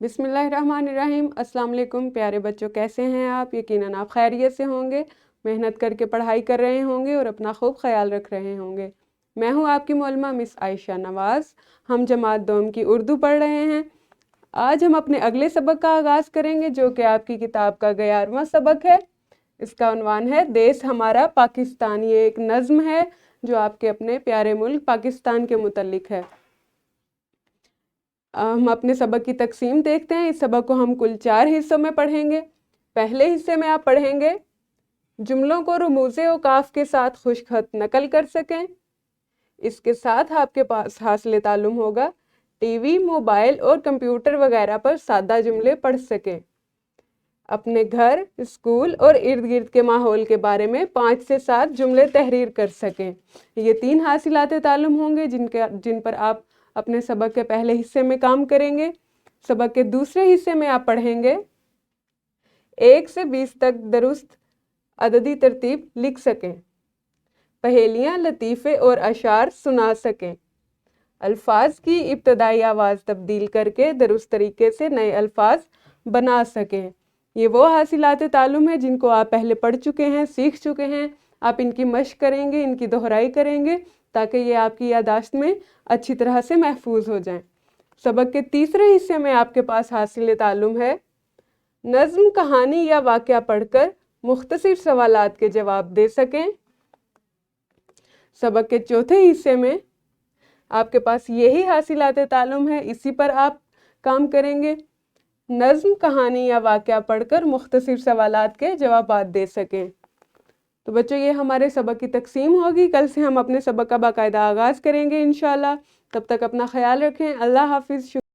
बिस्मिल्लाहिर्रहमानिर्रहीम। अस्सलाम वालेकुम प्यारे बच्चों, कैसे हैं आप? यकीनन आप खैरियत से होंगे, मेहनत करके पढ़ाई कर रहे होंगे और अपना खूब ख्याल रख रहे होंगे। मैं हूं आपकी मौलमा मिस आयशा नवाज़। हम जमात दोम की उर्दू पढ़ रहे हैं। आज हम अपने अगले सबक का आगाज़ करेंगे जो कि आपकी किताब का 11वां सबक है। इसका उन्वान है देश हमारा पाकिस्तान। ये एक नज़्म है जो आपके अपने प्यारे मुल्क पाकिस्तान के मुतल्लिक है। हम अपने सबक की तकसीम देखते हैं। इस सबक को हम कुल 4 हिस्सों में पढ़ेंगे। पहले हिस्से में आप पढ़ेंगे जुमलों को रुमूज़े औकाफ के साथ खुशखत नकल कर सकें। इसके साथ आपके पास हासिल ताल्लुम होगा टीवी, मोबाइल और कंप्यूटर वगैरह पर सादा जुमले पढ़ सकें। अपने घर, स्कूल और इर्द गिर्द के माहौल के बारे में 5 से 7 जुमले तहरीर कर सकें। ये 3 हासिलात ताल्लुम होंगे जिन पर आप अपने सबक के पहले हिस्से में काम करेंगे। सबक के दूसरे हिस्से में आप पढ़ेंगे 1 से 20 तक दुरुस्त अददी तरतीब लिख सकें, पहेलियाँ, लतीफ़े और अशार सुना सकें, अल्फाज की इब्तदाई आवाज़ तब्दील करके दुरुस्त तरीके से नए अल्फाज बना सकें। ये वो हासिलात ताल्लुम है जिनको आप पहले पढ़ चुके हैं, सीख चुके हैं। आप इनकी मश्क करेंगे, इनकी दोहराई करेंगे ताकि ये आपकी यादाश्त में अच्छी तरह से महफूज हो जाएं। सबक के तीसरे हिस्से में आपके पास हासिल ताल्लुम है नज़्म, कहानी या वाक़या पढ़कर मुख्तसर सवालात के जवाब दे सकें। सबक के चौथे हिस्से में आपके पास यही हासिलात ताल्लुम है, इसी पर आप काम करेंगे। नज़्म, कहानी या वाक़या पढ़कर मुख्तसर सवालात के जवाबात दे सकें। तो बच्चों, ये हमारे सबक की तकसीम होगी। कल से हम अपने सबक का बाकायदा आगाज़ करेंगे इंशाअल्लाह। तब तक अपना ख्याल रखें। अल्लाह हाफिज़।